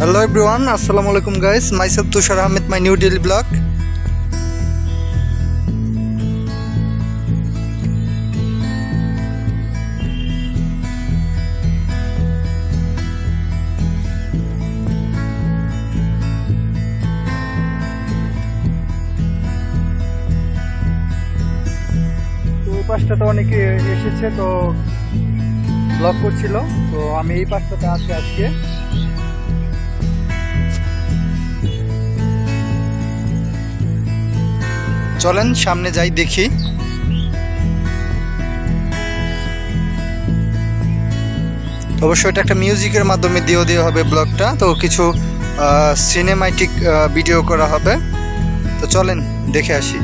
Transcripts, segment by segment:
Hello everyone, Assalamualaikum guys. Myself Tushar Ahmed, my new daily blog. তো এই পাশটাতে অনেকে এসেছে তো ব্লগ করছিল, তো আমি এই পাশটাতে আছি আজকে। চলেন সামনে যাই দেখি। অবশ্যই এটা একটা মিউজিকের মাধ্যমে দিয়ে হবে ব্লগটা, তো কিছু সিনেমাটিক ভিডিও করা হবে। তো চলেন দেখে আসি।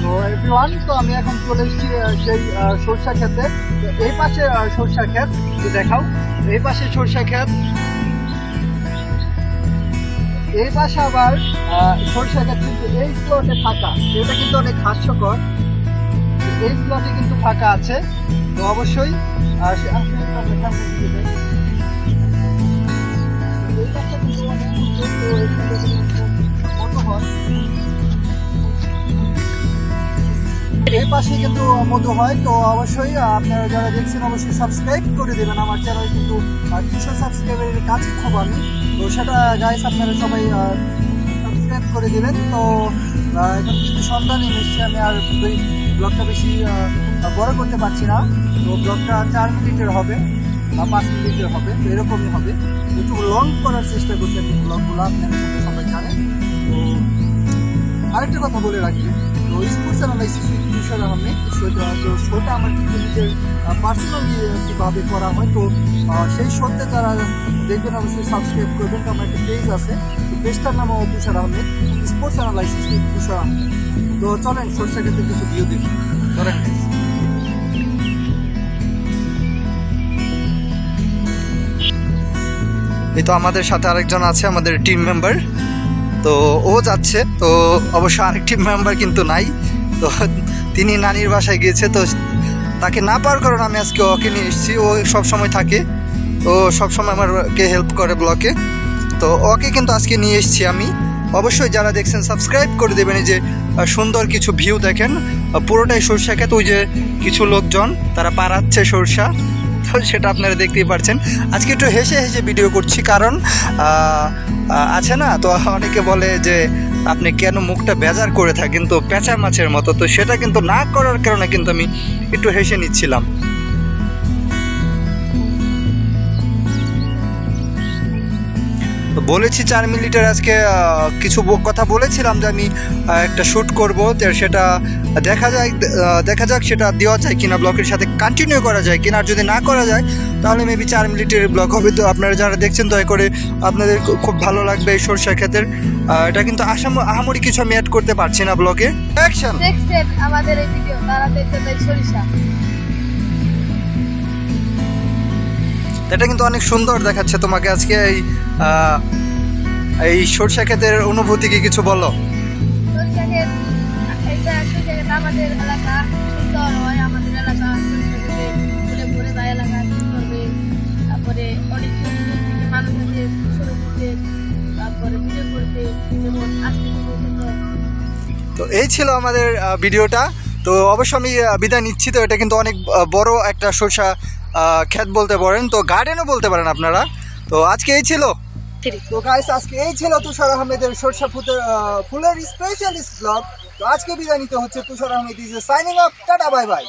তো এভরিওয়ান, তো আমি এখন চলে এসেছি সেই সরষা ক্ষেতে। এই পাশে সরষা ক্ষেত দেখাও, এই পাশে সরষা ক্ষেত, এই পাশে আবার সরষা ক্ষেত। কিন্তু এই স্লটে ফাঁকা, এটা কিন্তু অনেক হাস্যকর। এই স্লটে কিন্তু ফাঁকা আছে, তো অবশ্যই এই পাশে কিন্তু মধু হয়। তো অবশ্যই আপনারা যারা দেখছেন অবশ্যই সাবস্ক্রাইব করে দেবেন আমার চ্যানেল। কিন্তু 300 সাবস্ক্রাইবারের কাছে খুব আমি, তো সেটা গাইস আপনারা সবাই সাবস্ক্রাইব করে দেবেন। তো এখন কিন্তু সন্ধ্যা নেমে এসছে, আমি আর ব্লগটা বেশি বড় করতে পারছি না। তো ব্লগটা 4 মিনিটের হবে বা 5 মিনিটের হবে, তো এরকমই হবে। একটু লং করার চেষ্টা করছি আমি ব্লগগুলো, আপনারা সবাই জানেন। তো আরেকটা কথা বলে রাখি, তো স্পোর্টস অ্যানালাইসিস উইথ তুষার আহমেদ শোটা আমার কিন্তু নিজের পার্সোনালি কীভাবে করা হয়। তো সেই শোতে যারা দেখবেন অবশ্যই সাবস্ক্রাইব করবেন। তো আমার একটা পেজ আছে, তো পেজটার নাম তুষার আহমেদ, স্পোর্টস অ্যানালাইসিস উইথ তুষার আহমেদ। তো চলেন সরষা ক্ষেত্রে কিছু ভিউ দেখি। ধরেন এই তো আমাদের সাথে আরেকজন আছে, আমাদের টিম মেম্বার। তো ও যাচ্ছে, তো অবশ্য আরেক টিম মেম্বার কিন্তু নাই, তো তিনি নানির বাসায় গিয়েছে। তো তাকে না পাওয়ার কারণে আমি আজকে ওকে নিয়ে এসেছি। ও সবসময় থাকে, তো সবসময় আমাকে হেল্প করে ব্লগে। তো ওকে কিন্তু আজকে নিয়ে এসেছি আমি। অবশ্যই যারা দেখছেন সাবস্ক্রাইব করে দেবেন। এই যে সুন্দর কিছু ভিউ দেখেন, পুরোটাই সরষা ক্ষেত। ওই যে কিছু লোকজন তারা পাড়াচ্ছে সরষা, তো সেটা আপনারা দেখতেই পাচ্ছেন। আজকে একটু হেসে হেসে ভিডিও করছি, কারণ আছে না, তো অনেকে বলে যে আপনি কেন মুখটা বেজার করে থাকেন, তো পেঁচা মাছের মতো। তো সেটা কিন্তু না করার কারণে কিন্তু আমি একটু হেসে নিচ্ছিলাম। তো বলেছি 4 মিনিটের আজকে কিছু কথা বলেছিলাম যে আমি একটা শ্যুট করব, তো সেটা দেখা যাক সেটা দেওয়া যায় কিনা, ব্লগের সাথে কন্টিনিউ করা যায় কিনা। আর যদি না করা যায় তাহলে মেবি 4 মিনিটের ব্লগ হবে। তো আপনারা যারা দেখছেন দয়া করে আপনাদের খুব ভালো লাগবে এই সরষা ক্ষেতের। এটা কিন্তু আহামরি কিছু আমি অ্যাড করতে পারছি না ব্লগে। অ্যাকশন। দেখছেন আমাদের এই ভিডিও, তারা দেখতে চাই সরিষা। এটা কিন্তু অনেক সুন্দর দেখাচ্ছে তোমাকে আজকে। এই সরষা ক্ষেতের অনুভূতি কি কিছু বলো? সরিষা ক্ষেত, এটা সরিষা ক্ষেত আমাদের এলাকা সুন্দর হয়। আমাদের এলাকা সরিষা ক্ষেতে ফুলে ভরে যায়, এলাকা সুন্দর। তারপরে অনেক দূর দূর থেকে মানুষ আছে শুরু করতে, তারপরে ভিডিও করতে, যেমন আজকে তো এই ছিল আমাদের ভিডিওটা। তো অবশ্যই আমি বিদায় নিচ্ছি। তো এটা কিন্তু অনেক বড় একটা সরষা ক্ষেত বলতে পারেন, তো গার্ডেনও বলতে পারেন আপনারা। তো আজকে এই ছিল, তো গাইস আজকে এই ছিল তুষার আহমেদের সরষা ফুলের স্পেশালিস্ট ব্লগ। তো আজকে বিদায় নিতে হচ্ছে। Tushar Ahmed is signing off. Tata, bye by.